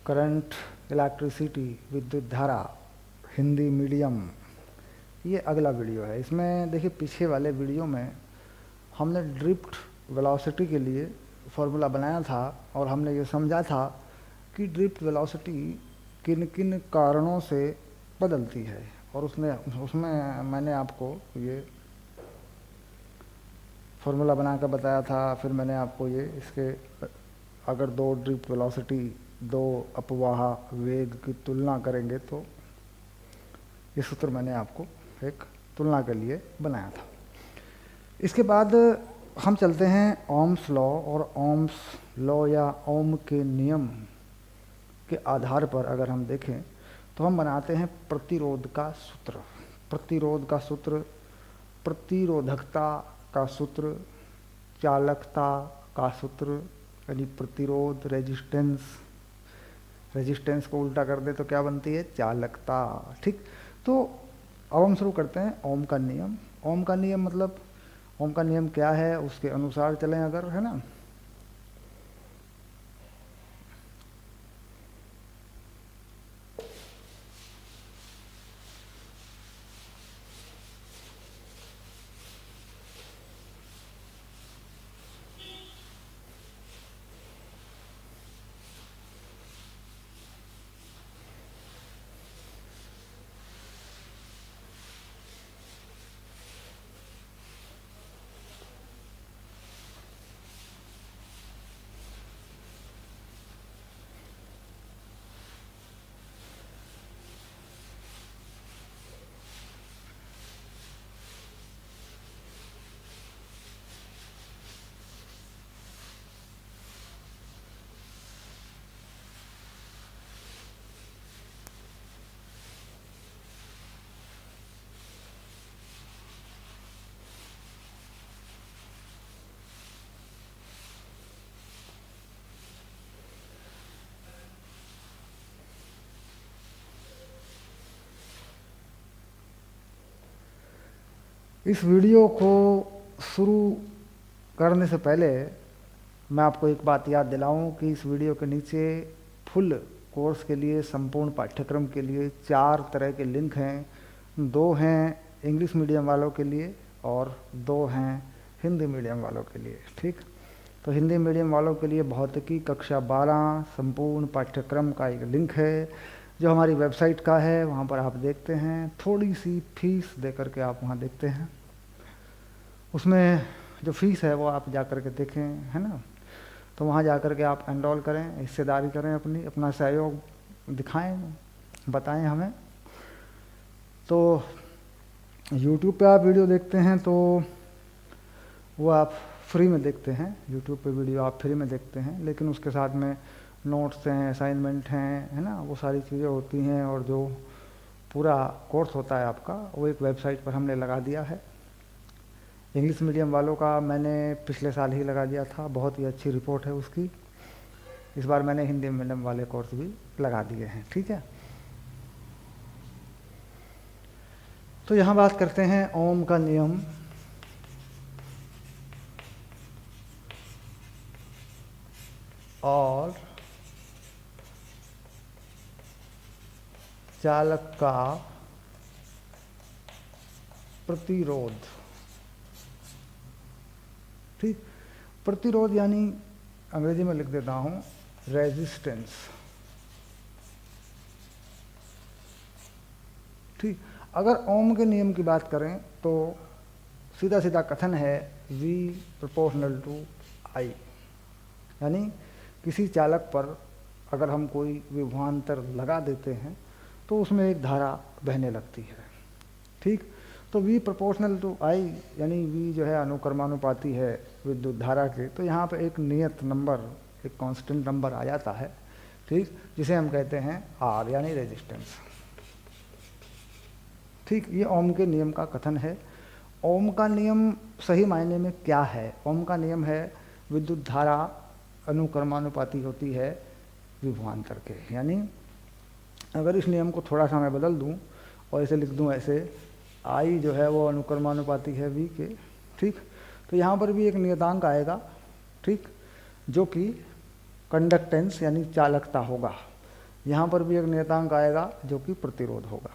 Current, electricity, विद्युत धारा, Hindi medium, ये अगला वीडियो है। इसमें देखिए पीछे वाले वीडियो में हमने ड्रिफ्ट वेलोसिटी के लिए फॉर्मूला बनाया था और हमने ये समझा था कि ड्रिफ्ट वेलोसिटी किन किन कारणों से बदलती है, और उसमें मैंने आपको ये फार्मूला बना कर बताया था। फिर मैंने आपको ये इसके अगर दो ड्रिफ्ट वेलोसिटी, दो अपवाह वेग की तुलना करेंगे तो ये सूत्र मैंने आपको एक तुलना के लिए बनाया था। इसके बाद हम चलते हैं ओम्स लॉ, और ओम्स लॉ या ओम के नियम के आधार पर अगर हम देखें तो हम बनाते हैं प्रतिरोध का सूत्र। प्रतिरोध का सूत्र, प्रतिरोधकता का सूत्र, चालकता का सूत्र, यानी प्रतिरोध रेजिस्टेंस, रेजिस्टेंस को उल्टा कर दे तो क्या बनती है, चालकता। ठीक, तो अब हम शुरू करते हैं ओम का नियम। ओम का नियम मतलब ओम का नियम क्या है, उसके अनुसार चलें अगर, है ना। इस वीडियो को शुरू करने से पहले मैं आपको एक बात याद दिलाऊं कि इस वीडियो के नीचे फुल कोर्स के लिए, संपूर्ण पाठ्यक्रम के लिए 4 तरह के लिंक हैं। 2 हैं इंग्लिश मीडियम वालों के लिए और 2 हैं हिंदी मीडियम वालों के लिए। ठीक, तो हिंदी मीडियम वालों के लिए भौतिकी कक्षा 12 संपूर्ण पाठ्यक्रम का एक लिंक है जो हमारी वेबसाइट का है, वहाँ पर आप देखते हैं। थोड़ी सी फीस दे करके आप वहाँ देखते हैं, उसमें जो फीस है वो आप जा कर के देखें, है ना। तो वहाँ जा कर के आप एनरोल करें, हिस्सेदारी करें, अपना सहयोग दिखाएं, बताएं हमें। तो YouTube पे आप वीडियो देखते हैं तो वो आप फ्री में देखते हैं, YouTube पे वीडियो आप फ्री में देखते हैं, लेकिन उसके साथ में नोट्स हैं, असाइनमेंट हैं, है ना, वो सारी चीज़ें होती हैं। और जो पूरा कोर्स होता है आपका वो एक वेबसाइट पर हमने लगा दिया है। इंग्लिश मीडियम वालों का मैंने पिछले साल ही लगा दिया था, बहुत ही अच्छी रिपोर्ट है उसकी। इस बार मैंने हिंदी मीडियम वाले कोर्स भी लगा दिए हैं। ठीक है, तो यहाँ बात करते हैं ओम का नियम। और चालक का प्रतिरोध। ठीक, प्रतिरोध यानी अंग्रेजी में लिख देता हूं रेजिस्टेंस। ठीक, अगर ओम के नियम की बात करें तो सीधा सीधा कथन है V प्रोपोर्शनल टू I, यानी किसी चालक पर अगर हम कोई विभवांतर लगा देते हैं तो उसमें एक धारा बहने लगती है। ठीक, तो V प्रोपोर्शनल टू I यानी V जो है अनुक्रमानुपाती है विद्युत धारा के, तो यहाँ पे एक नियत नंबर, एक कांस्टेंट नंबर आ जाता है। ठीक, जिसे हम कहते हैं R यानी रेजिस्टेंस। ठीक, ये ओम के नियम का कथन है। ओम का नियम सही मायने में क्या है? ओम का नियम है विद्युत धारा अनुक्रमानुपाती होती है विभवांतर के। यानी अगर इस नियम को थोड़ा सा मैं बदल दूं और इसे लिख दूं ऐसे, I जो है वो अनुक्रमानुपाती है V के। ठीक, तो यहाँ पर भी एक नियतांक आएगा, ठीक, जो कि कंडक्टेंस यानी चालकता होगा। यहाँ पर भी एक नियतांक आएगा जो कि प्रतिरोध होगा।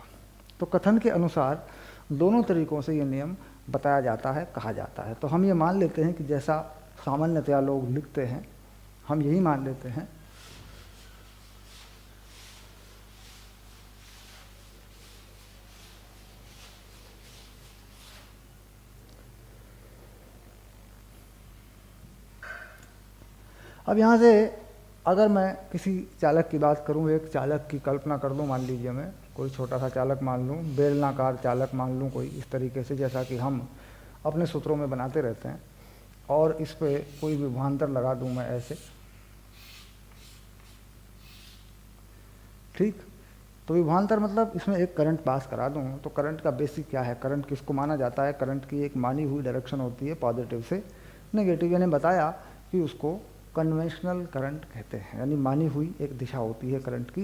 तो कथन के अनुसार दोनों तरीकों से ये नियम बताया जाता है, कहा जाता है। तो हम ये मान लेते हैं कि जैसा सामान्यतया लोग लिखते हैं, हम यही मान लेते हैं। अब यहाँ से अगर मैं किसी चालक की बात करूँ, एक चालक की कल्पना कर लूँ, मान लीजिए मैं कोई छोटा सा चालक मान लूँ, बेलनाकार चालक मान लूँ कोई, इस तरीके से जैसा कि हम अपने सूत्रों में बनाते रहते हैं, और इस पे कोई विभवांतर लगा दूँ मैं ऐसे, ठीक। तो विभवांतर मतलब इसमें एक करंट पास करा दूँ। तो करंट का बेसिक क्या है, करंट किसको माना जाता है, करंट की एक मानी हुई डायरेक्शन होती है पॉजिटिव से नेगेटिव। यानी बताया कि उसको कन्वेंशनल करंट कहते हैं, यानी मानी हुई एक दिशा होती है करंट की।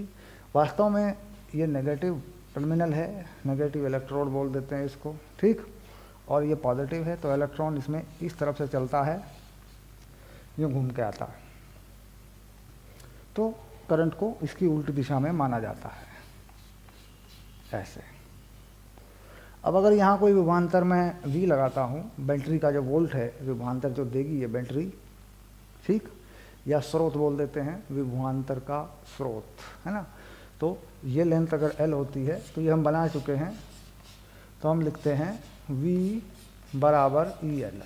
वास्तव में ये नेगेटिव टर्मिनल है, नेगेटिव इलेक्ट्रोड बोल देते हैं इसको, ठीक। और ये पॉजिटिव है, तो इलेक्ट्रॉन इसमें इस तरफ से चलता है, यूँ घूम के आता है। तो करंट को इसकी उल्टी दिशा में माना जाता है, ऐसे। अब अगर यहाँ कोई विभवांतर मैं V लगाता हूँ, बैटरी का जो वोल्ट है, विभवांतर जो देगी ये बैटरी, ठीक, या स्रोत बोल देते हैं, विभवांतर का स्रोत, है ना। तो ये लेंथ अगर L होती है, तो ये हम बना चुके हैं, तो हम लिखते हैं V बराबर EL,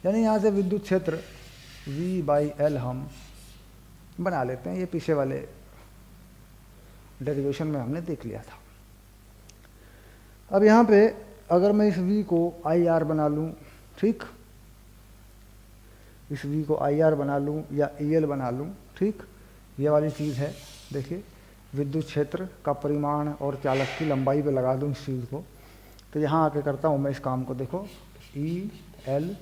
यानी यहाँ से विद्युत क्षेत्र V/L हम बना लेते हैं। ये पीछे वाले डेरिवेशन में हमने देख लिया था। अब यहाँ पे अगर मैं इस V को IR बना लूँ, ठीक, इस V को IR बना लूँ या EL बना लूँ, ठीक, ये वाली चीज़ है। देखिए विद्युत क्षेत्र का परिमाण और चालक की लंबाई पे लगा दूँ इस चीज़ को, तो यहाँ आके करता हूँ मैं इस काम को। देखो ELIR।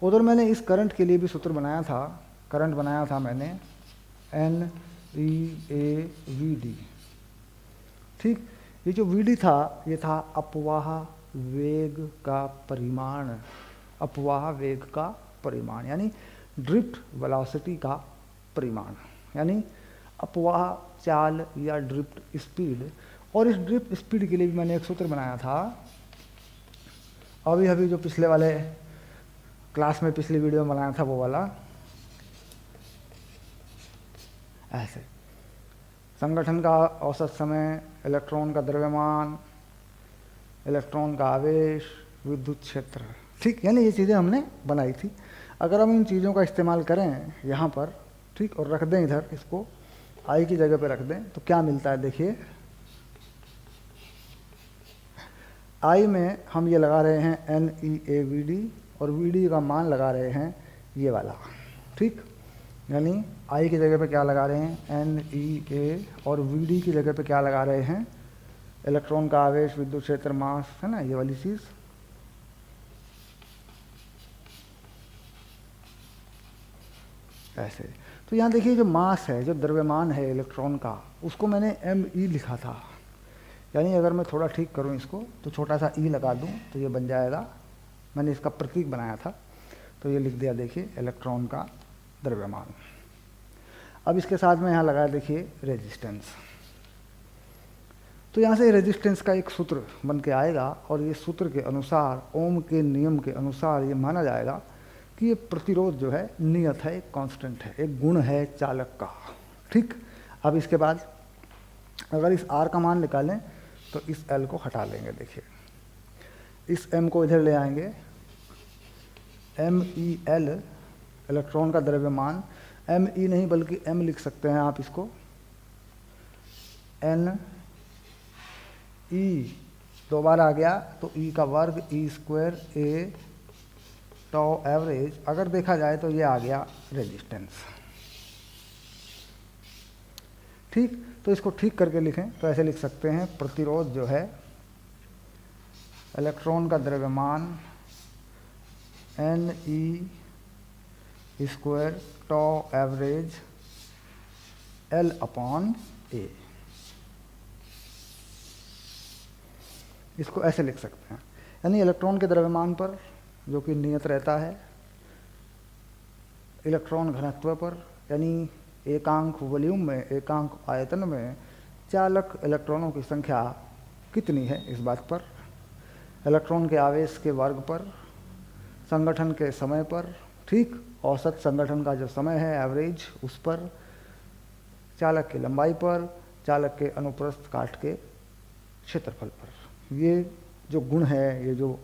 उधर मैंने इस करंट के लिए भी सूत्र बनाया था, करंट बनाया था मैंने NEAVD, ठीक। ये जो VD था, ये था अपवाह वेग का परिमाण, अपवाह वेग का परिमाण, यानी ड्रिफ्ट वेलोसिटी का परिमाण, यानी अपवाह चाल या ड्रिफ्ट स्पीड। और इस ड्रिफ्ट स्पीड के लिए भी मैंने एक सूत्र बनाया था, अभी जो पिछले वाले क्लास में, पिछली वीडियो में बनाया था वो वाला, ऐसे। संगठन का औसत समय, इलेक्ट्रॉन का द्रव्यमान, इलेक्ट्रॉन का आवेश, विद्युत क्षेत्र, ठीक। यानी ये चीज़ें हमने बनाई थी। अगर हम इन चीज़ों का इस्तेमाल करें यहाँ पर, ठीक, और रख दें इधर, इसको I की जगह पे रख दें, तो क्या मिलता है देखिए। I में हम ये लगा रहे हैं NEAVD, और VD का मान लगा रहे हैं ये वाला, ठीक। यानी I की जगह पे क्या लगा रहे हैं NEA, और VD की जगह पे क्या लगा रहे हैं, इलेक्ट्रॉन का आवेश, विद्युत क्षेत्र, मास, है ना, ये वाली चीज़। ऐसे। तो यहाँ देखिए जो मास है, जो द्रव्यमान है इलेक्ट्रॉन का, उसको मैंने ME लिखा था। यानी अगर मैं थोड़ा ठीक करूँ इसको, तो छोटा सा E लगा दूँ, तो ये बन जाएगा, मैंने इसका प्रतीक बनाया था, तो ये लिख दिया, देखिए इलेक्ट्रॉन का द्रव्यमान। अब इसके साथ में यहाँ लगाया देखिए रेजिस्टेंस। तो यहाँ से रेजिस्टेंस का एक सूत्र बन के आएगा, और ये सूत्र के अनुसार, ओम के नियम के अनुसार ये माना जाएगा कि ये प्रतिरोध जो है नियत है, एक कांस्टेंट है, एक गुण है चालक का, ठीक। अब इसके बाद अगर इस R का मान निकालें, तो इस L को हटा लेंगे। देखिए इस M को इधर ले आएंगे, MEL इलेक्ट्रॉन का द्रव्यमान, ME नहीं बल्कि M लिख सकते हैं आप इसको, NE दो बार आ गया, तो E का वर्ग, E² A टॉ एवरेज। अगर देखा जाए तो ये आ गया रेजिस्टेंस, ठीक। तो इसको ठीक करके लिखें तो ऐसे लिख सकते हैं, प्रतिरोध जो है इलेक्ट्रॉन का द्रव्यमान NE² टॉ एवरेज L/A। इसको ऐसे लिख सकते हैं, यानी इलेक्ट्रॉन के द्रव्यमान पर, जो कि नियत रहता है, इलेक्ट्रॉन घनत्व पर, यानी एकांक वॉल्यूम में, एकांक आयतन में चालक इलेक्ट्रॉनों की संख्या कितनी है, इस बात पर, इलेक्ट्रॉन के आवेश के वर्ग पर, संगठन के समय पर, ठीक, औसत संगठन का जो समय है एवरेज उस पर, चालक की लंबाई पर, चालक के अनुप्रस्थ काट के क्षेत्रफल पर। ये जो गुण है, ये जो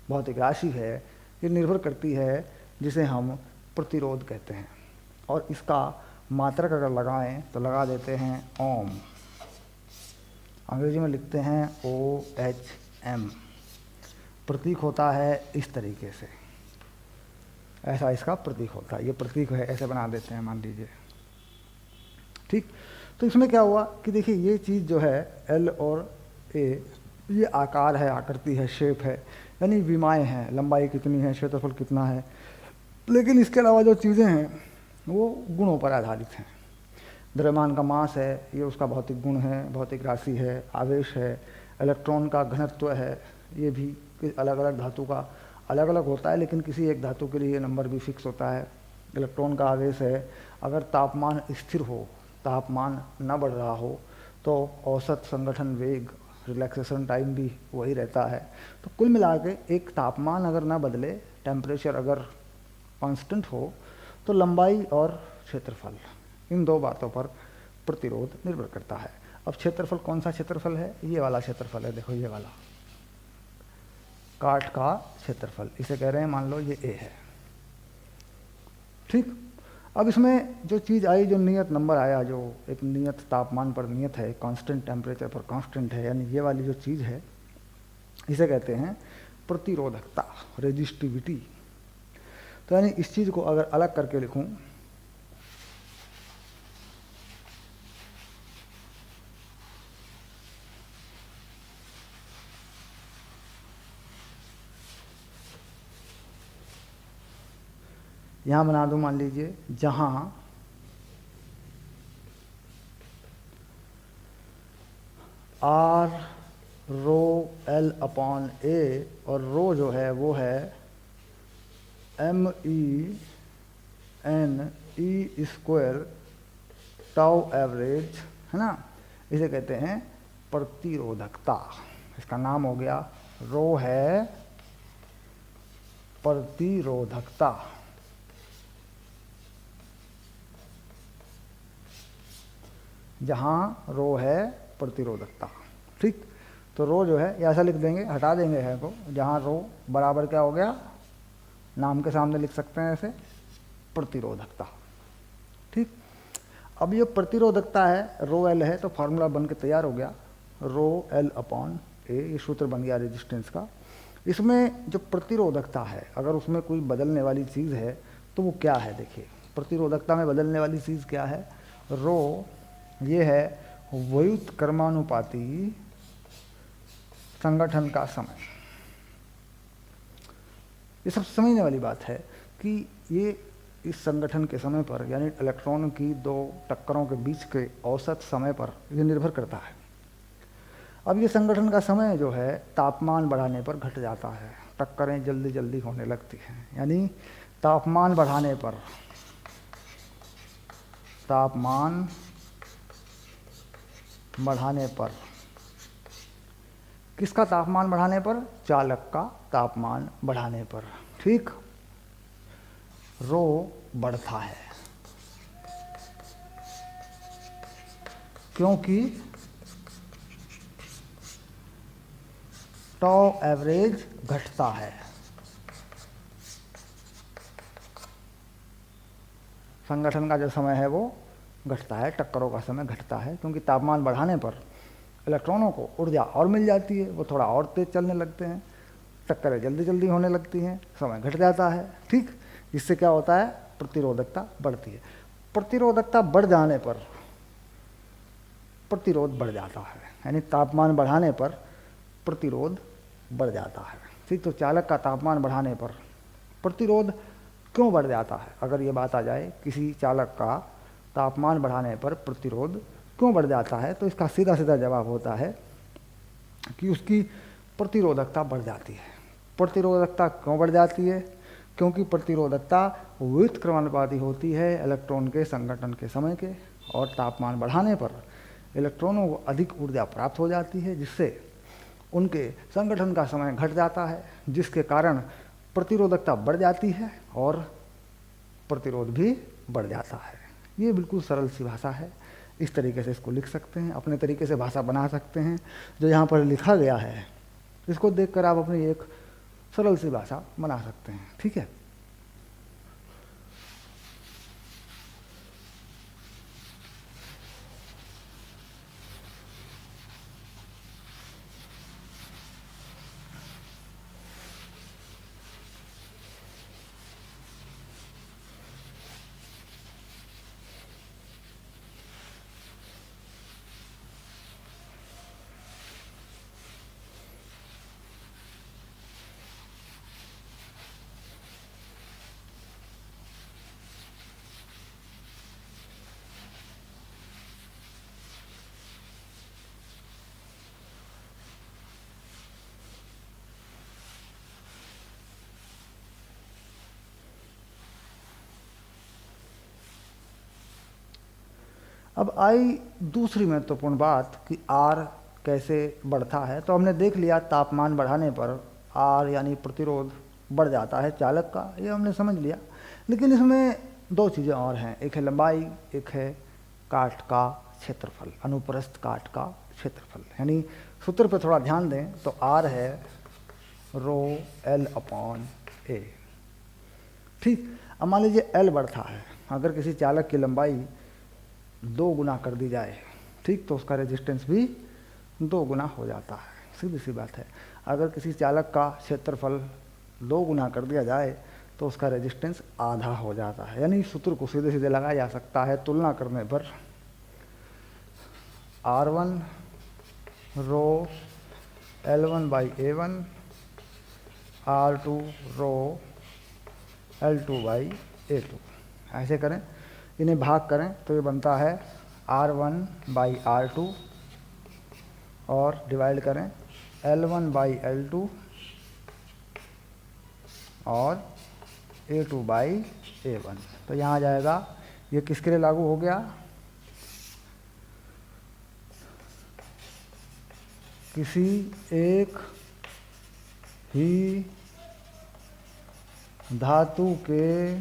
भौतिक राशि है, ये निर्भर करती है जिसे हम प्रतिरोध कहते हैं। और इसका मात्रक अगर लगाएं तो लगा देते हैं ओम, अंग्रेजी में लिखते हैं OHM। प्रतीक होता है इस तरीके से, ऐसा इसका प्रतीक होता है, ये प्रतीक है, ऐसे बना देते हैं मान लीजिए, ठीक। तो इसमें क्या हुआ कि देखिए ये चीज़ जो है L और A, ये आकार है, आकृति है, शेप है, यानी विमाएँ हैं, लंबाई कितनी है, क्षेत्रफल कितना है, लेकिन इसके अलावा जो चीज़ें हैं वो गुणों पर आधारित हैं। द्रव्यमान का मास है, ये उसका भौतिक गुण है, भौतिक राशि है, आवेश है, इलेक्ट्रॉन का घनत्व है, ये भी अलग अलग धातु का अलग अलग होता है, लेकिन किसी एक धातु के लिए ये नंबर भी फिक्स होता है। इलेक्ट्रॉन का आवेश है, अगर तापमान स्थिर हो, तापमान न बढ़ रहा हो, तो औसत संगठन वेग, रिलैक्सेशन टाइम भी वही रहता है। तो कुल मिला के एक तापमान अगर ना बदले, टेम्परेचर अगर कांस्टेंट हो, तो लंबाई और क्षेत्रफल, इन दो बातों पर प्रतिरोध निर्भर करता है। अब क्षेत्रफल कौन सा क्षेत्रफल है, ये वाला क्षेत्रफल है, देखो ये वाला काठ का क्षेत्रफल, इसे कह रहे हैं, मान लो ये A है, ठीक। अब इसमें जो चीज़ आई, जो नियत नंबर आया, जो एक नियत तापमान पर नियत है, कांस्टेंट टेम्परेचर पर कांस्टेंट है, यानी ये वाली जो चीज़ है, इसे कहते हैं प्रतिरोधकता, रेजिस्टिविटी। तो यानी इस चीज़ को अगर अलग करके लिखूं, यहाँ बना दूं, मान लीजिए जहाँ R rho L upon A, और रो जो है वो है MENE स्क्वायर टाउ एवरेज, है ना, इसे कहते हैं प्रतिरोधकता। इसका नाम हो गया, रो है प्रतिरोधकता, जहाँ रो है प्रतिरोधकता, ठीक। तो रो जो है ये ऐसा लिख देंगे, हटा देंगे है को, जहाँ रो बराबर क्या हो गया, नाम के सामने लिख सकते हैं ऐसे, प्रतिरोधकता, ठीक। अब ये प्रतिरोधकता है, रो L है, तो फार्मूला बन के तैयार हो गया, रो L अपॉन A, ये सूत्र बन गया रेजिस्टेंस का। इसमें जो प्रतिरोधकता है, अगर उसमें कोई बदलने वाली चीज़ है तो वो क्या है, देखिए प्रतिरोधकता में बदलने वाली चीज़ क्या है, रो ये है व्युत्क्रमानुपाती संगठन का समय। ये सब समझने वाली बात है कि ये इस संगठन के समय पर, यानी इलेक्ट्रॉन की दो टक्करों के बीच के औसत समय पर ये निर्भर करता है। अब ये संगठन का समय जो है तापमान बढ़ाने पर घट जाता है, टक्करें जल्दी जल्दी होने लगती हैं, यानी तापमान बढ़ाने पर, तापमान बढ़ाने पर, किसका तापमान बढ़ाने पर, चालक का तापमान बढ़ाने पर, ठीक, रो बढ़ता है, क्योंकि टाउ एवरेज घटता है। संगठन का जो समय है वो घटता है, टक्करों का समय घटता है, क्योंकि तापमान बढ़ाने पर इलेक्ट्रॉनों को ऊर्जा और मिल जाती है, वो थोड़ा और तेज चलने लगते हैं, टक्करें जल्दी जल्दी होने लगती हैं, समय घट जाता है, ठीक। इससे क्या होता है, प्रतिरोधकता बढ़ती है। प्रतिरोधकता बढ़ जाने पर प्रतिरोध बढ़ जाता है, यानी तापमान बढ़ाने पर प्रतिरोध बढ़ जाता है, ठीक। तो चालक का तापमान बढ़ाने पर प्रतिरोध क्यों बढ़ जाता है, अगर ये बात आ जाए किसी चालक का तापमान बढ़ाने पर प्रतिरोध क्यों बढ़ जाता है, तो इसका सीधा सीधा जवाब होता है कि उसकी प्रतिरोधकता बढ़ जाती है। प्रतिरोधकता क्यों बढ़ जाती है, क्योंकि प्रतिरोधकता व्युत्क्रमणवादी होती है इलेक्ट्रॉन के संगठन के समय के, और तापमान बढ़ाने पर इलेक्ट्रॉनों को अधिक ऊर्जा प्राप्त हो जाती है, जिससे उनके संगठन का समय घट जाता है, जिसके कारण प्रतिरोधकता बढ़ जाती है और प्रतिरोध भी बढ़ जाता है। ये बिल्कुल सरल सी भाषा है, इस तरीके से इसको लिख सकते हैं, अपने तरीके से भाषा बना सकते हैं। जो यहाँ पर लिखा गया है इसको देखकर आप अपनी एक सरल सी भाषा बना सकते हैं। ठीक है। अब आई दूसरी महत्वपूर्ण बात कि आर कैसे बढ़ता है। तो हमने देख लिया तापमान बढ़ाने पर आर यानी प्रतिरोध बढ़ जाता है चालक का, ये हमने समझ लिया। लेकिन इसमें दो चीज़ें और हैं, एक है लंबाई, एक है काट का क्षेत्रफल, अनुप्रस्थ काट का क्षेत्रफल। यानी सूत्र पर थोड़ा ध्यान दें तो आर है रो एल अपॉन ए। ठीक। अब मान लीजिए एल बढ़ता है, अगर किसी चालक की लंबाई 2 गुना कर दी जाए, ठीक, तो उसका रेजिस्टेंस भी 2 गुना हो जाता है। सीधी सी बात है। अगर किसी चालक का क्षेत्रफल 2 गुना कर दिया जाए तो उसका रेजिस्टेंस आधा हो जाता है। यानी सूत्र को सीधे सीधे लगाया जा सकता है तुलना करने पर, R1 row L1 by A1, R2 row L2 by A2। ऐसे करें, इन्हें भाग करें तो ये बनता है R1 बाई R2 और डिवाइड करें L1 बाई L2 और A2 बाई A1। तो यहाँ आ जाएगा, ये किसके लिए लागू हो गया, किसी एक ही धातु के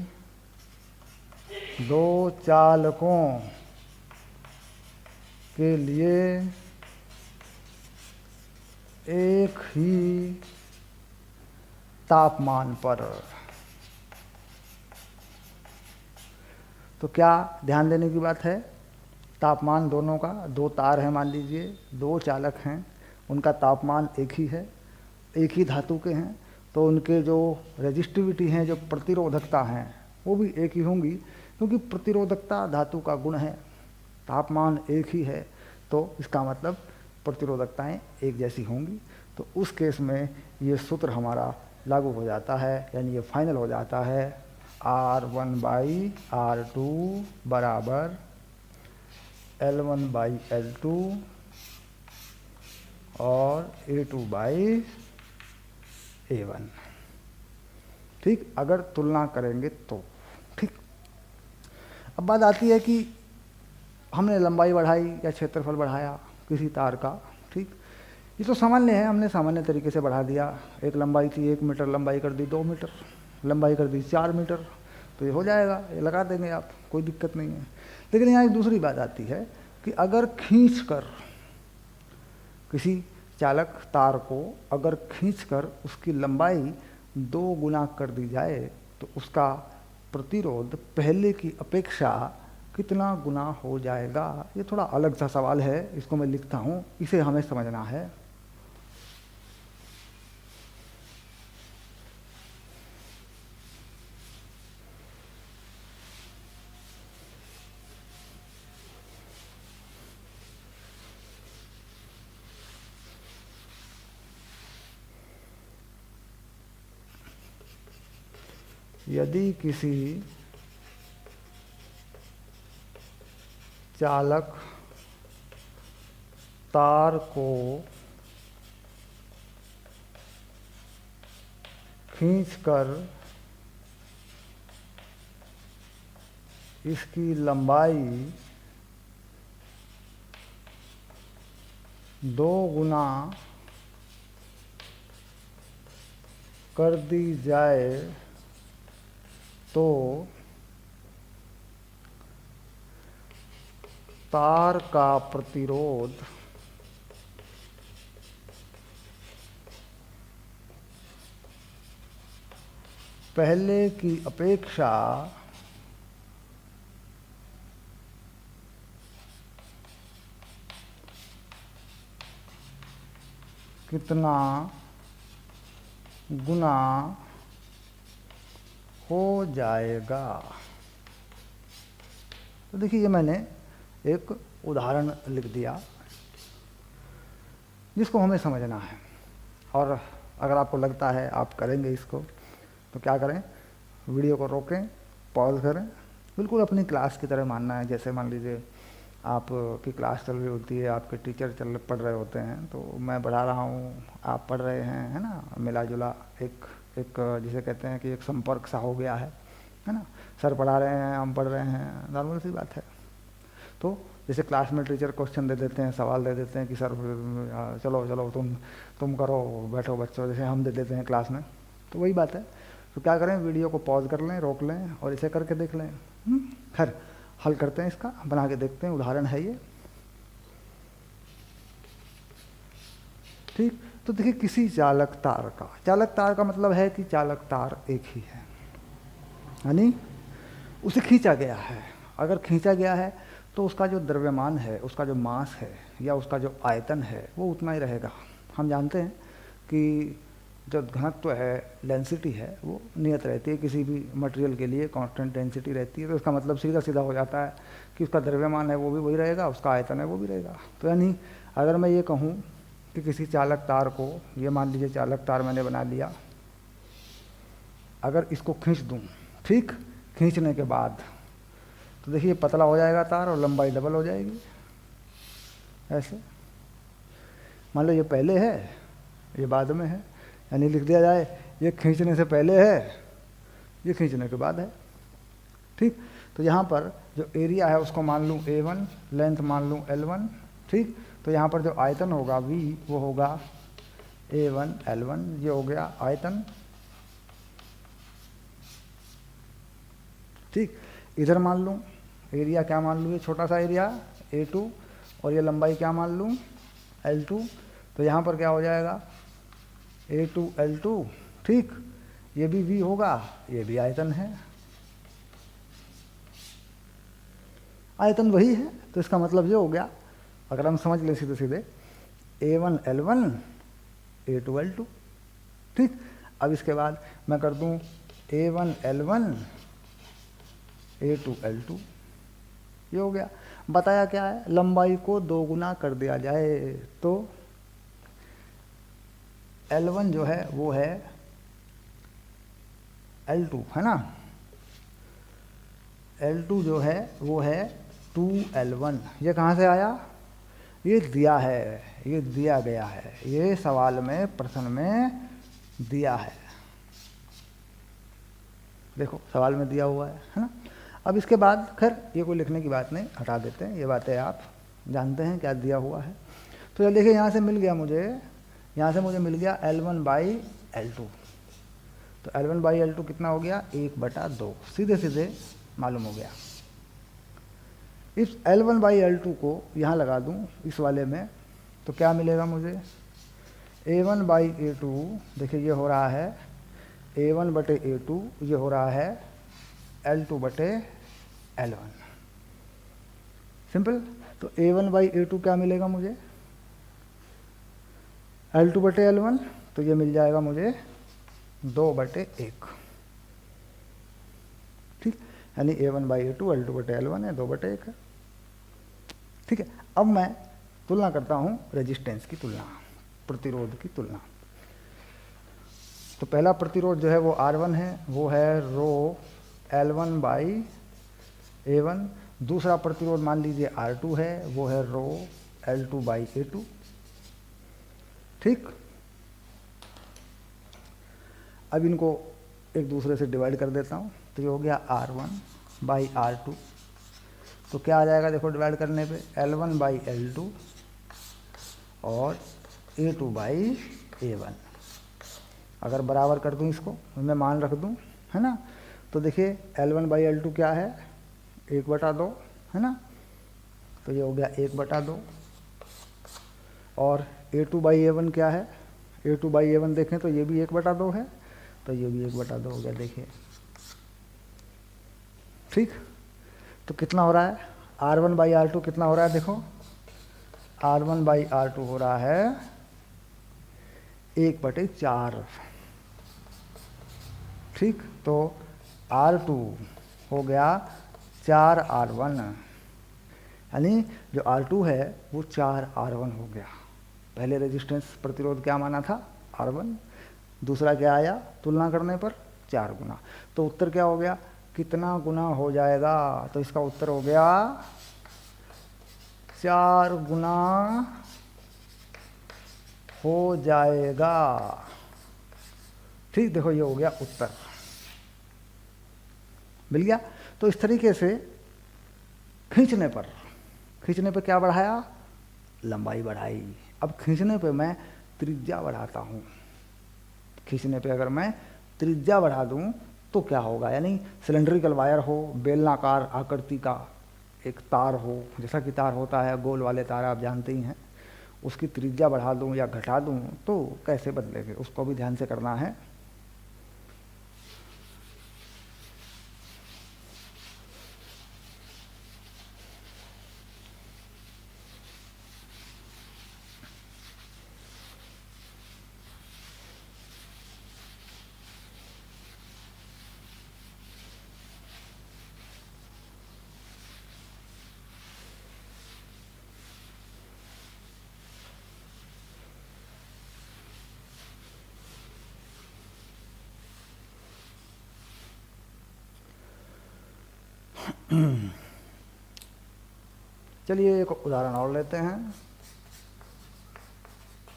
2 चालकों के लिए एक ही तापमान पर। तो क्या ध्यान देने की बात है, तापमान दोनों का, 2 तार हैं मान लीजिए, 2 चालक हैं, उनका तापमान एक ही है, एक ही धातु के हैं, तो उनके जो रेजिस्टिविटी हैं, जो प्रतिरोधकता हैं, वो भी एक ही होंगी, क्योंकि प्रतिरोधकता धातु का गुण है, तापमान एक ही है, तो इसका मतलब प्रतिरोधकताएं एक जैसी होंगी। तो उस केस में ये सूत्र हमारा लागू हो जाता है, यानी ये फाइनल हो जाता है, R1 बाई R2 बराबर L1 बाई L2 और A2 बाई A1। ठीक, अगर तुलना करेंगे तो। ठीक। अब बात आती है कि हमने लंबाई बढ़ाई या क्षेत्रफल बढ़ाया किसी तार का, ठीक, ये तो सामान्य है, हमने सामान्य तरीके से बढ़ा दिया। एक लंबाई थी 1 मीटर, लंबाई कर दी 2 मीटर, लंबाई कर दी 4 मीटर, तो ये हो जाएगा, ये लगा देंगे आप, कोई दिक्कत नहीं है। लेकिन यहाँ एक दूसरी बात आती है कि अगर खींचकर किसी चालक तार को अगर खींचकर उसकी लंबाई 2 गुना कर दी जाए तो उसका प्रतिरोध पहले की अपेक्षा कितना गुना हो जाएगा। ये थोड़ा अलग सा सवाल है, इसको मैं लिखता हूँ, इसे हमें समझना है। यदि किसी चालक तार को खींचकर इसकी लंबाई 2 गुना कर दी जाए तो तार का प्रतिरोध पहले की अपेक्षा कितना गुना हो जाएगा। तो देखिए ये मैंने एक उदाहरण लिख दिया जिसको हमें समझना है, और अगर आपको लगता है आप करेंगे इसको तो क्या करें, वीडियो को रोकें, पॉज करें, बिल्कुल अपनी क्लास की तरह मानना है। जैसे मान लीजिए आपकी क्लास चल रही होती है, आपके टीचर पढ़ रहे होते हैं, तो मैं पढ़ा रहा हूँ, आप पढ़ रहे हैं, है ना, मिला जुला एक जिसे कहते हैं कि एक संपर्क सा हो गया है ना। सर पढ़ा रहे हैं, हम पढ़ रहे हैं, नॉर्मल सी बात है। तो जैसे क्लास में टीचर क्वेश्चन दे देते हैं, सवाल दे देते हैं कि सर चलो चलो तुम करो, बैठो बच्चों, जैसे हम दे देते हैं क्लास में, तो वही बात है। तो क्या करें, वीडियो को पॉज कर लें, रोक लें और इसे करके देख लें। खैर हल करते हैं, इसका बना के देखते हैं, उदाहरण है ये। ठीक, तो देखिए किसी चालक तार का मतलब है कि चालक तार एक ही है, यानी उसे खींचा गया है। अगर खींचा गया है तो उसका जो द्रव्यमान है, उसका जो मास है या उसका जो आयतन है वो उतना ही रहेगा। हम जानते हैं कि जो घनत्व है, डेंसिटी है, वो नियत रहती है, किसी भी मटेरियल के लिए कांस्टेंट डेंसिटी रहती है। तो इसका मतलब सीधा सीधा हो जाता है कि उसका द्रव्यमान है वो भी वही रहेगा, उसका आयतन है वो भी रहेगा। तो यानी अगर मैं ये कहूँ कि किसी चालक तार को, ये मान लीजिए चालक तार मैंने बना लिया, अगर इसको खींच दूँ, ठीक, खींचने के बाद तो देखिए पतला हो जाएगा तार और लंबाई डबल हो जाएगी। ऐसे मान लो ये पहले है, ये बाद में है, यानी लिख दिया जाए ये खींचने से पहले है, ये खींचने के बाद है। ठीक, तो यहाँ पर जो एरिया है उसको मान लूँ A1, लेंथ मान लूँ L1, ठीक। तो यहाँ पर जो आयतन होगा V वो होगा A1 L1, ये हो गया आयतन। ठीक, इधर मान लूँ एरिया, क्या मान लूँ, ये छोटा सा एरिया A2, और ये लंबाई क्या मान लूँ L2। तो यहाँ पर क्या हो जाएगा A2 L2, ठीक, ये भी V होगा, ये भी आयतन है, आयतन वही है। तो इसका मतलब ये हो गया, अगर हम समझ लें सीधे सीधे, A1 L1 A2 L2, ठीक। अब इसके बाद मैं कर दूँ A1 L1 A2 L2, ये हो गया। बताया क्या है, लंबाई को 2 गुना कर दिया जाए तो L1 जो है वो है L2, है ना, L2 जो है वो है 2L1। ये कहाँ से आया, ये दिया है, ये दिया गया है, ये सवाल में, प्रश्न में दिया है, देखो सवाल में दिया हुआ है ना। अब इसके बाद खैर ये कोई लिखने की बात नहीं, हटा देते हैं, ये बातें आप जानते हैं क्या दिया हुआ है। तो देखिए यहाँ से मिल गया मुझे, यहाँ से मुझे मिल गया L1/L2। तो L1/L2 कितना हो गया, 1/2, सीधे सीधे मालूम हो गया। इस L1/L2 को यहाँ लगा दूँ इस वाले में, तो क्या मिलेगा मुझे, A1/A2, देखिए ये हो रहा है A1/A2, ये हो रहा है L2/L1, सिंपल। तो A1/A2 क्या मिलेगा मुझे, L2/L1, तो ये मिल जाएगा मुझे 2/1, ठीक, यानी A1/A2 L2/L1 है, 2/1 है, ठीक है। अब मैं तुलना करता हूँ रेजिस्टेंस की तुलना, प्रतिरोध की तुलना। तो पहला प्रतिरोध जो है वो R1 है, वो है रो L1/A1। दूसरा प्रतिरोध मान लीजिए R2 है, वो है रो L2/A2, ठीक। अब इनको एक दूसरे से डिवाइड कर देता हूँ, तो ये हो गया R1/R2, तो क्या आ जाएगा देखो डिवाइड करने पे, L1/L2 और A2/A1। अगर बराबर कर दूं इसको, मैं मान रख दूं, है ना, तो देखिए L1/L2 क्या है, 1/2, है ना, तो ये हो गया 1/2। और A2/A1 क्या है, A2/A1 देखें तो ये भी 1/2 है, तो ये भी 1/2 हो गया। देखिए ठीक, तो कितना हो रहा है, R1/R2 कितना हो रहा है, देखो R1/R2 हो रहा है 1/4। ठीक, तो R2 हो गया 4R1, यानी जो R2 है वो 4R1 हो गया। पहले रेजिस्टेंस प्रतिरोध क्या माना था, R1, दूसरा क्या आया तुलना करने पर 4 गुना। तो उत्तर क्या हो गया, कितना गुना हो जाएगा, तो इसका उत्तर हो गया 4 गुना हो जाएगा। ठीक, देखो ये हो गया उत्तर, मिल गया। तो इस तरीके से खींचने पर क्या बढ़ाया, लंबाई बढ़ाई। अब खींचने पे मैं त्रिज्या बढ़ाता हूँ, खींचने पे अगर मैं त्रिज्या बढ़ा दूँ तो क्या होगा, यानी सिलेंड्रिकल वायर हो, बेलनाकार आकृति का एक तार हो, जैसा कि तार होता है गोल वाले तार आप जानते ही हैं, उसकी त्रिज्या बढ़ा दूँ या घटा दूँ तो कैसे बदलेंगे, उसको भी ध्यान से करना है। चलिए एक उदाहरण और लेते हैं।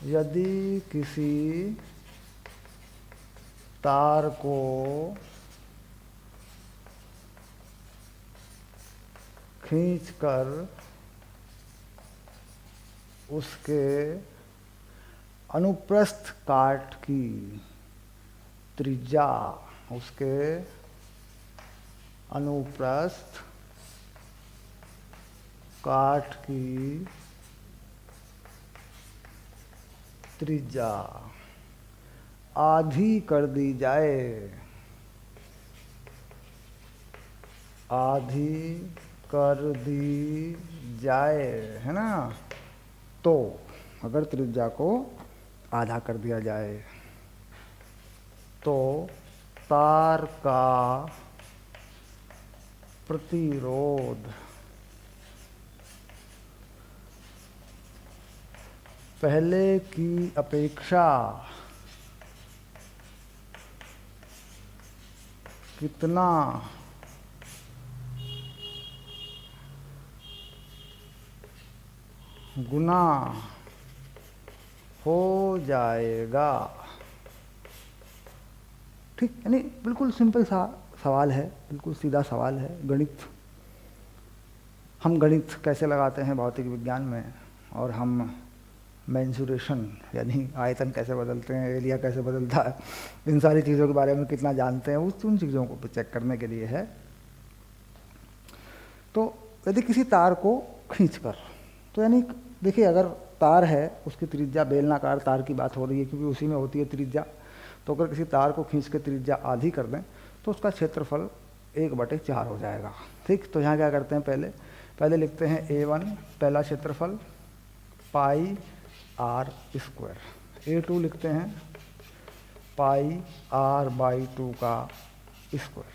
यदि किसी तार को खींचकर उसके अनुप्रस्थ काट की त्रिज्या, उसके अनुप्रस्थ काट की त्रिज्या आधी कर दी जाए, आधी कर दी जाए, है ना, तो अगर त्रिज्या को आधा कर दिया जाए तो तार का प्रतिरोध पहले की अपेक्षा कितना गुना हो जाएगा। ठीक, यानी बिल्कुल सिंपल सा सवाल है, बिल्कुल सीधा सवाल है। गणित, हम गणित कैसे लगाते हैं भौतिक विज्ञान में, और हम मेंसुरेशन यानी आयतन कैसे बदलते हैं, एरिया कैसे बदलता है, इन सारी चीज़ों के बारे में कितना जानते हैं, उन चीज़ों को चेक करने के लिए है। तो यदि किसी तार को खींचकर, तो यानी देखिए अगर तार है उसकी त्रिज्या, बेलनाकार तार की बात हो रही है क्योंकि उसी में होती है त्रिज्या, तो अगर किसी तार को खींच के त्रिज्या आधी कर दें तो उसका क्षेत्रफल 1/4 हो जाएगा। ठीक, तो यहाँ क्या करते हैं, पहले लिखते हैं A1 पहला क्षेत्रफल πr², A2 लिखते हैं πr/2 का स्क्वायर।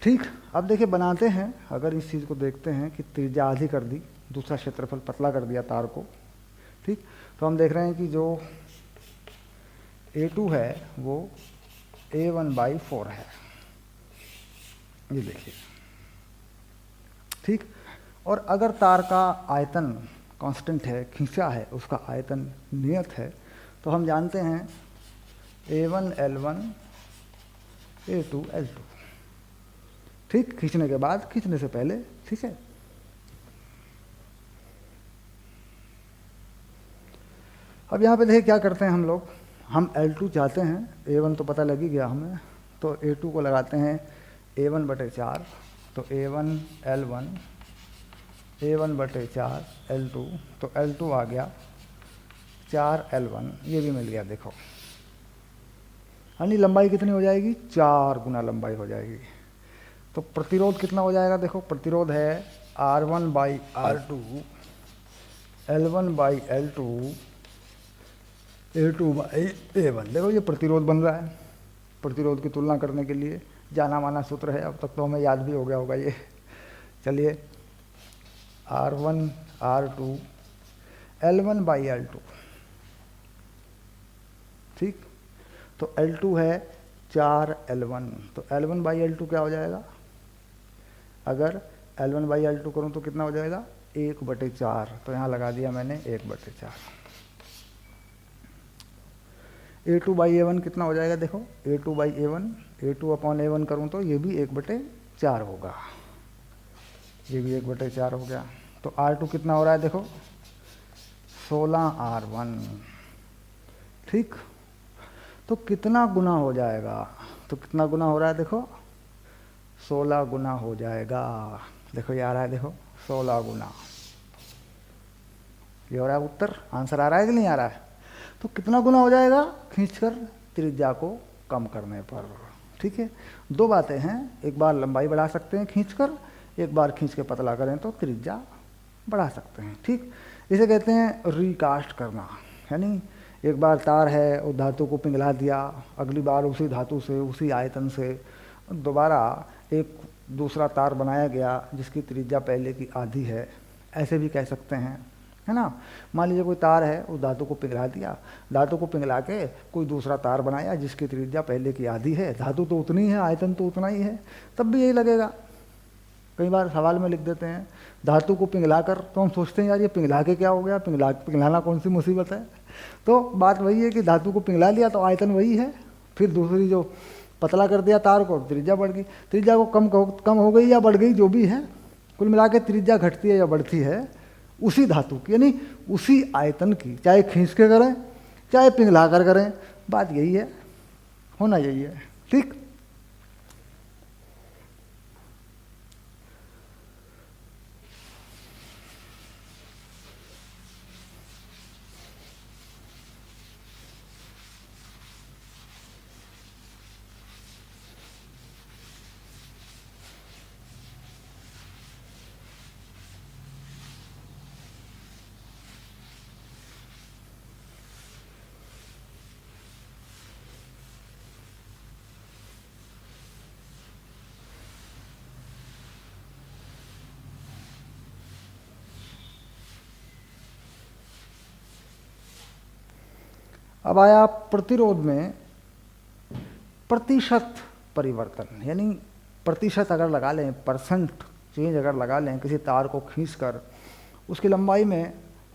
ठीक, अब देखिए बनाते हैं, अगर इस चीज़ को देखते हैं कि त्रिज्या आधी कर दी, दूसरा क्षेत्रफल पतला कर दिया तार को, ठीक, तो हम देख रहे हैं कि जो A2 है वो A1/4 है, ये देखिए। ठीक, और अगर तार का आयतन कांस्टेंट है, खींचा है, उसका आयतन नियत है, तो हम जानते हैं A1 L1 A2 L2। ठीक, खींचने के बाद, खींचने से पहले, ठीक है। अब यहाँ पे देखिए क्या करते हैं हम लोग, हम L2 चाहते हैं, A1 तो पता लग ही गया हमें, तो A2 को लगाते हैं A1/4, तो A1 L1, A1/4 L2, तो L2 आ गया 4L1, ये भी मिल गया देखो। यानी लंबाई कितनी हो जाएगी, 4 गुना लंबाई हो जाएगी। तो प्रतिरोध कितना हो जाएगा, देखो प्रतिरोध है R1/R2, L1/L2, A2/A1। देखो ये प्रतिरोध बन रहा है, प्रतिरोध की तुलना करने के लिए जाना माना सूत्र है, अब तक तो हमें याद भी हो गया होगा ये। चलिए R1/R2, L1/L2, ठीक, तो L2 है 4L1, तो L1/L2 क्या हो जाएगा, अगर L1/L2 करूँ तो कितना हो जाएगा 1/4, तो यहाँ लगा दिया मैंने 1/4। A2/A1 कितना हो जाएगा, देखो A2/A1, A2/A1 करूँ तो ये भी 1/4 होगा, ये भी 1/4 हो गया। तो R2 कितना हो रहा है, देखो 16R1, ठीक। तो कितना गुना हो जाएगा, तो कितना गुना हो रहा है, देखो 16 गुना हो जाएगा। देखो ये आ रहा है, देखो 16 गुना, ये हो रहा है उत्तर, आंसर आ रहा है कि नहीं आ रहा है। तो कितना गुना हो जाएगा, खींचकर त्रिज्या को कम करने पर, ठीक है। दो बातें हैं, एक बार लंबाई बढ़ा सकते हैं खींचकर, एक बार खींच के पतला करें तो त्रिज्या बढ़ा सकते हैं, ठीक। इसे कहते हैं रिकास्ट करना, यानी एक बार तार है और धातु को पिघला दिया, अगली बार उसी धातु से, उसी आयतन से दोबारा एक दूसरा तार बनाया गया जिसकी त्रिज्या पहले की आधी है, ऐसे भी कह सकते हैं, है ना। मान लीजिए कोई तार है, उस धातु को पिघला दिया, धातु को पिघला के कोई दूसरा तार बनाया जिसकी त्रिज्या पहले की आधी है, धातु तो उतनी है, आयतन तो उतना ही है, तब भी यही लगेगा। कई बार सवाल में लिख देते हैं धातु को पिघला कर, तो हम सोचते हैं यार ये पिघला के क्या हो गया, पिघलाना कौन सी मुसीबत है। तो बात वही है कि धातु को पिघला लिया तो आयतन वही है, फिर दूसरी जो पतला कर दिया तार को, त्रिज्या बढ़ गई, त्रिज्या को कम हो गई या बढ़ गई, जो भी है, कुल मिला के त्रिज्या घटती है या बढ़ती है उसी धातु की, यानी उसी आयतन की, चाहे खींच के करें चाहे पिघला कर करें, बात यही है, होना यही है, ठीक। अब आया प्रतिरोध में प्रतिशत परिवर्तन, यानी प्रतिशत अगर लगा लें, परसेंट चेंज अगर लगा लें, किसी तार को खींचकर उसकी लंबाई में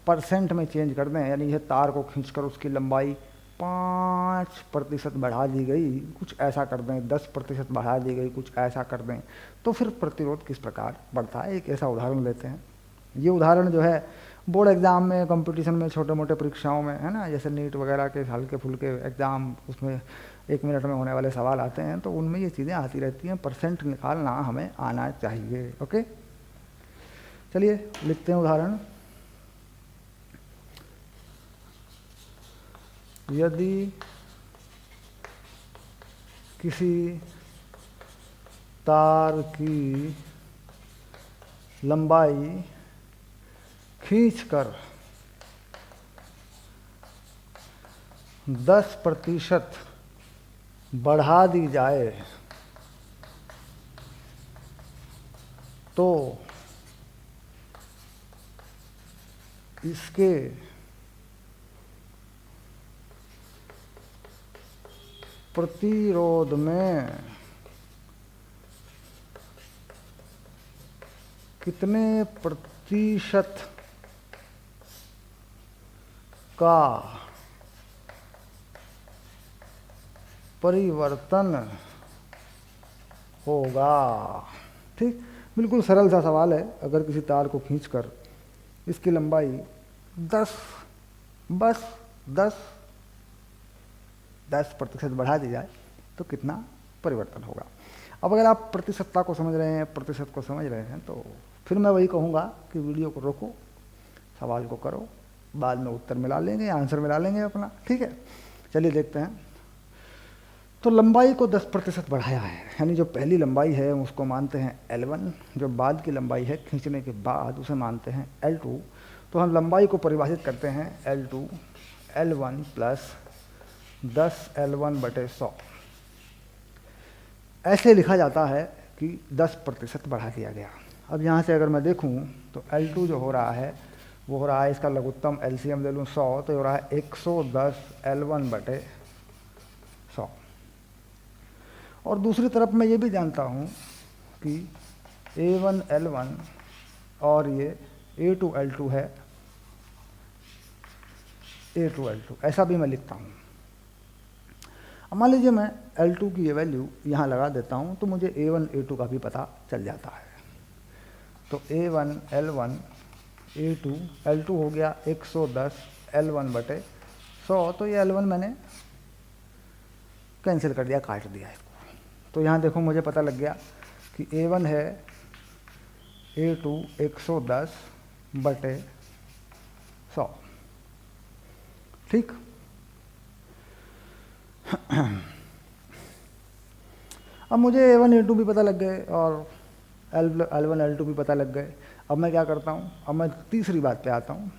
परसेंट में चेंज कर दें, यानी यह तार को खींचकर उसकी लंबाई 5% बढ़ा दी गई, कुछ ऐसा कर दें, 10% बढ़ा दी गई, कुछ ऐसा कर दें, तो फिर प्रतिरोध किस प्रकार बढ़ता है। एक ऐसा उदाहरण लेते हैं। ये उदाहरण जो है बोर्ड एग्ज़ाम में, कंपटीशन में, छोटे मोटे परीक्षाओं में, है ना, जैसे नीट वगैरह के हल्के फुल्के एग्ज़ाम, उसमें 1 मिनट में होने वाले सवाल आते हैं, तो उनमें ये चीज़ें आती रहती हैं, परसेंट निकालना हमें आना चाहिए। ओके, चलिए लिखते हैं उदाहरण। यदि किसी तार की लंबाई खींचकर 10% बढ़ा दी जाए तो इसके प्रतिरोध में कितने प्रतिशत का परिवर्तन होगा। ठीक, बिल्कुल सरल सा सवाल है। अगर किसी तार को खींचकर इसकी लंबाई 10 बस 10% बढ़ा दी जाए तो कितना परिवर्तन होगा। अब अगर आप प्रतिशतता को समझ रहे हैं, प्रतिशत को समझ रहे हैं, तो फिर मैं वही कहूँगा कि वीडियो को रोको, सवाल को करो, बाद में उत्तर मिला लेंगे, आंसर मिला लेंगे अपना। ठीक है, चलिए देखते हैं। तो लंबाई को 10% बढ़ाया है, यानी जो पहली लंबाई है उसको मानते हैं L1, जो बाद की लंबाई है खींचने के बाद उसे मानते हैं L2। तो हम लंबाई को परिभाषित करते हैं L2 L1 प्लस 10L1/100। ऐसे लिखा जाता है कि 10% बढ़ा दिया गया। अब यहाँ से अगर मैं देखूँ तो L2 जो हो रहा है वो हो रहा है, इसका लघुत्तम LCM ले लूँ 100, तो हो रहा है 110L1/100। और दूसरी तरफ मैं ये भी जानता हूँ कि A1L1 और ये A2L2 है, A2L2 ऐसा भी मैं लिखता हूँ। अब मान लीजिए मैं L2 की ये वैल्यू यहाँ लगा देता हूँ तो मुझे A1 A2 का भी पता चल जाता है। तो A1L1 A2 L2 हो गया 110L1/100। तो ये L1 मैंने कैंसिल कर दिया, काट दिया इसको। तो यहाँ देखो मुझे पता लग गया कि A1 है A2 110/100। ठीक, अब मुझे A1 A2 भी पता लग गए और L1 L2 भी पता लग गए। अब मैं क्या करता हूँ, अब मैं तीसरी बात पे आता हूँ,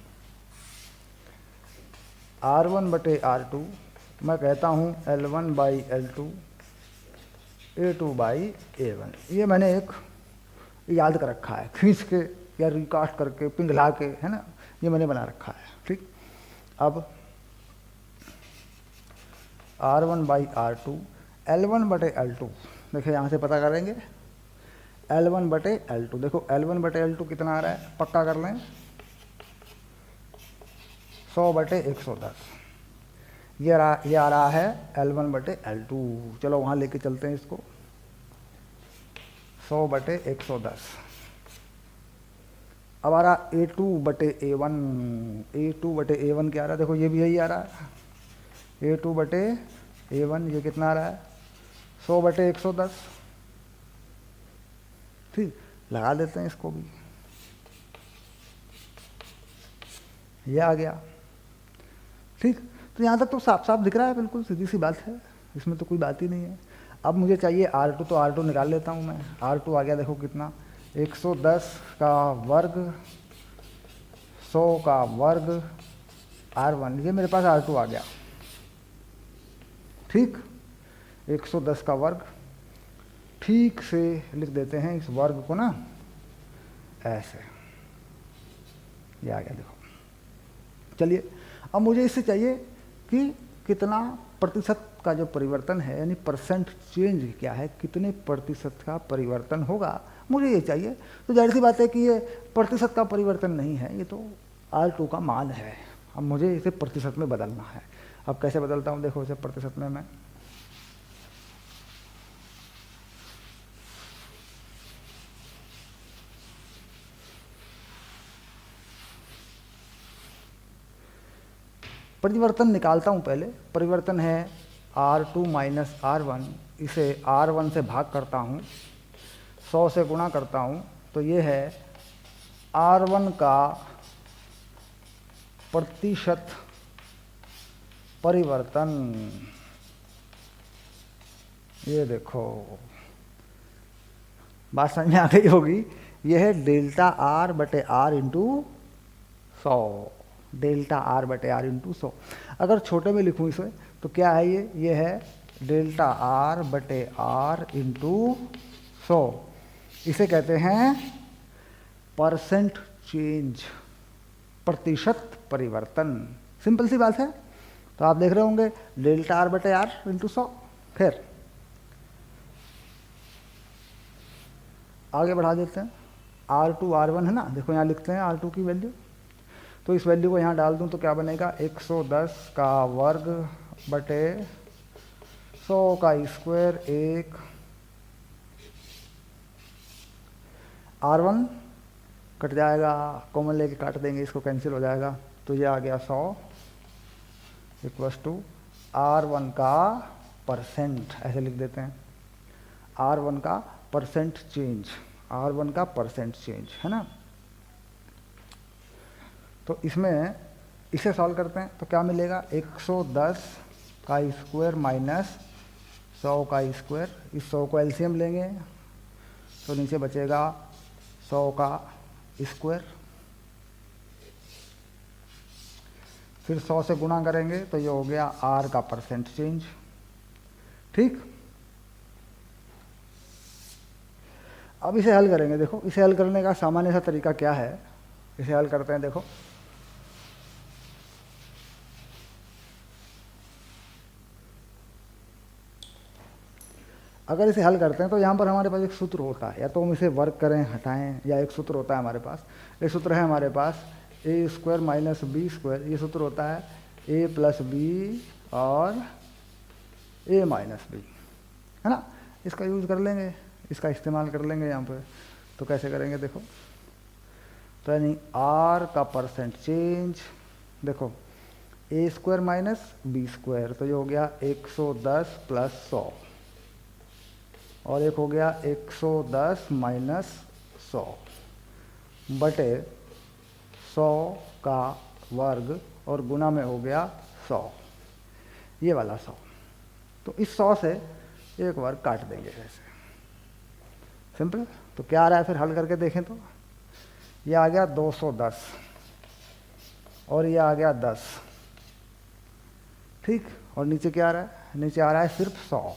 R1/R2 मैं कहता हूँ L1/L2 A2/A1। ये मैंने एक याद कर रखा है, खींच के या रिकास्ट करके पिघला के, है ना, ये मैंने बना रखा है। ठीक, अब R1/R2 L1/L2 देखिए यहाँ से पता करेंगे L1/L2। देखो L1/L2 कितना आ रहा है, पक्का कर लें 100/110। ये आ रहा है L1/L2। चलो वहाँ लेके चलते हैं इसको, 100/110। अब आ रहा A2/A1। A2/A1 क्या आ रहा है, देखो ये भी यही आ रहा है A2/A1। ये कितना आ रहा है 100/110। ठीक, लगा देते हैं इसको भी, ये आ गया। ठीक, तो यहाँ तक तो साफ साफ दिख रहा है, बिल्कुल सीधी सी बात है, इसमें तो कोई बात ही नहीं है। अब मुझे चाहिए R2, तो R2 निकाल लेता हूँ मैं। R2 आ गया, देखो कितना, 110 का वर्ग 100 का वर्ग R1। ये मेरे पास R2 आ गया। ठीक, 110 का वर्ग, ठीक से लिख देते हैं इस वर्ग को ना, ऐसे, ये आ गया देखो। चलिए अब मुझे इससे चाहिए कि कितना प्रतिशत का जो परिवर्तन है, यानी परसेंट चेंज क्या है, कितने प्रतिशत का परिवर्तन होगा, मुझे ये चाहिए। तो जाहिर सी बात है कि ये प्रतिशत का परिवर्तन नहीं है, ये तो R2 का मान है। अब मुझे इसे प्रतिशत में बदलना है। अब कैसे बदलता हूँ, देखो इसे प्रतिशत में मैं परिवर्तन निकालता हूँ। पहले परिवर्तन है R2 माइनस R1, इसे R1 से भाग करता हूँ, 100 से गुणा करता हूँ, तो ये है R1 का प्रतिशत परिवर्तन। ये देखो बात समझ में आ गई होगी, ये है delta R/R into 100, delta R/R into 100। अगर छोटे में लिखूँ इसे तो क्या है, ये है डेल्टा R/R इंटू 100। इसे कहते हैं परसेंट चेंज, प्रतिशत परिवर्तन। सिंपल सी बात है। तो आप देख रहे होंगे डेल्टा R/R इंटू 100। फिर आगे बढ़ा देते हैं, R2 R1 है ना, देखो यहाँ लिखते हैं R2 की वैल्यू। तो इस वैल्यू को यहाँ डाल दूँ तो क्या बनेगा, 110 का वर्ग बटे 100 का स्क्वायर 1 R1 कट जाएगा, कॉमन लेके काट देंगे, इसको कैंसिल हो जाएगा, तो ये आ गया 100 इक्वस टू R1 का परसेंट, ऐसे लिख देते हैं, R1 का परसेंट चेंज, R1 का परसेंट चेंज, है ना। तो इसमें इसे सॉल्व करते हैं तो क्या मिलेगा, 110 का स्क्वायर माइनस 100 का स्क्वायर, इस 100 को एलसीएम लेंगे तो नीचे बचेगा 100 का स्क्वायर, फिर 100 से गुणा करेंगे तो ये हो गया R का परसेंट चेंज। ठीक, अब इसे हल करेंगे। देखो इसे हल करने का सामान्य सा तरीका क्या है, इसे हल करते हैं। देखो अगर इसे हल करते हैं तो यहाँ पर हमारे पास एक सूत्र होता है, या तो हम इसे वर्क करें हटाएं, या एक सूत्र होता है हमारे पास, एक सूत्र है हमारे पास ए स्क्वायर माइनस बी स्क्वायर, ये सूत्र होता है ए प्लस बी और ए माइनस बी, है ना। इसका यूज़ कर लेंगे, इसका इस्तेमाल कर लेंगे यहाँ पे। तो कैसे करेंगे देखो, तो यानी आर का परसेंट चेंज, देखो ए स्क्वायर माइनस बी स्क्वायर, तो ये हो गया 110 प्लस 100, और एक हो गया 110 माइनस 100 बटे 100 का वर्ग, और गुना में हो गया 100, ये वाला 100। तो इस 100 से एक वर्ग काट देंगे ऐसे, सिंपल। तो क्या आ रहा है फिर हल करके देखें तो, ये आ गया 210 और ये आ गया 10, ठीक। और नीचे क्या आ रहा है, नीचे आ रहा है सिर्फ 100,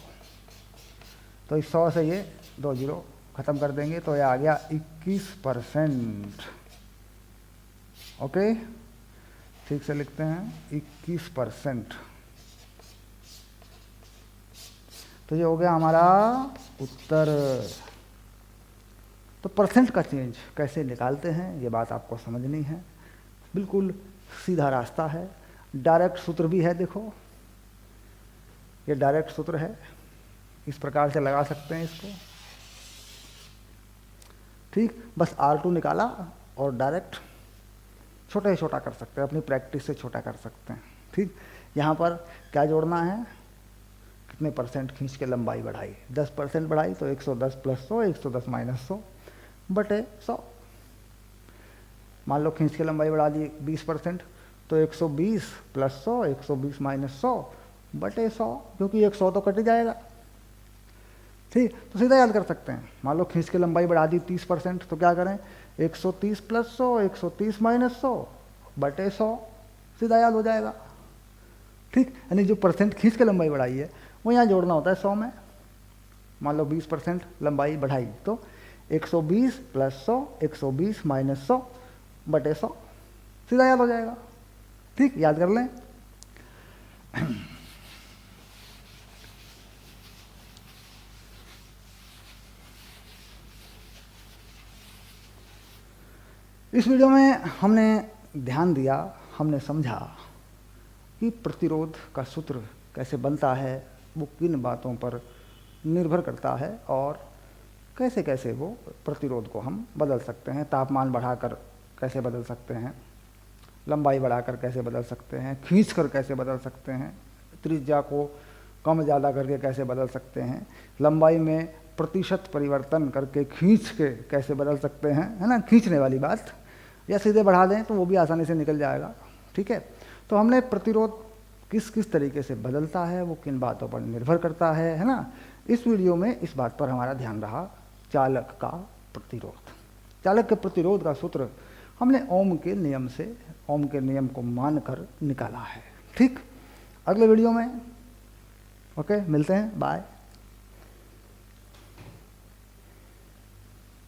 तो इस 100 से ये 2 जीरो खत्म कर देंगे, तो ये आ गया 21%। ओके, ठीक से लिखते हैं 21%। तो ये हो गया हमारा उत्तर। तो परसेंट का चेंज कैसे निकालते हैं ये बात आपको समझनी है, बिल्कुल सीधा रास्ता है, डायरेक्ट सूत्र भी है। देखो ये डायरेक्ट सूत्र है, इस प्रकार से लगा सकते हैं इसको, ठीक। बस R2 निकाला और डायरेक्ट छोटा ही छोटा कर सकते हैं, अपनी प्रैक्टिस से छोटा कर सकते हैं, ठीक। यहाँ पर क्या जोड़ना है, कितने परसेंट खींच के लंबाई बढ़ाई, 10% बढ़ाई, तो 110 प्लस 100, 110 माइनस 100 बटे 100। मान लो खींच के लंबाई बढ़ा दी 20%, तो 120 प्लस 100, 120 माइनस 100 बटे 100, क्योंकि 100 तो कट ही जाएगा, ठीक। तो सीधा याद कर सकते हैं। मान लो खींच के लंबाई बढ़ा दी 30%, तो क्या करें, 130 प्लस 100, 130 माइनस 100 बटे 100, सीधा याद हो जाएगा, ठीक। यानी जो परसेंट खींच के लंबाई बढ़ाई है वो यहाँ जोड़ना होता है 100 में। मान लो 20% लंबाई बढ़ाई, तो 120 प्लस 100, 120 माइनस 100 बटे 100, सीधा याद हो जाएगा, ठीक। याद कर लें। इस वीडियो में हमने ध्यान दिया, हमने समझा कि प्रतिरोध का सूत्र कैसे बनता है, वो किन बातों पर निर्भर करता है, और कैसे कैसे वो प्रतिरोध को हम बदल सकते हैं। तापमान बढ़ाकर कैसे बदल सकते हैं, लंबाई बढ़ाकर कैसे बदल सकते हैं, खींचकर कैसे बदल सकते हैं, त्रिज्या को कम ज़्यादा करके कैसे बदल सकते हैं, लंबाई में प्रतिशत परिवर्तन करके खींच के कैसे बदल सकते हैं, है ना, खींचने वाली बात, या सीधे बढ़ा दें तो वो भी आसानी से निकल जाएगा, ठीक है। तो हमने प्रतिरोध किस किस तरीके से बदलता है, वो किन बातों पर निर्भर करता है ना। इस वीडियो में इस बात पर हमारा ध्यान रहा, चालक का प्रतिरोध। चालक के प्रतिरोध का सूत्र हमने ओम के नियम से, ओम के नियम को मानकर निकाला है, ठीक। अगले वीडियो में ओके मिलते हैं, बाय।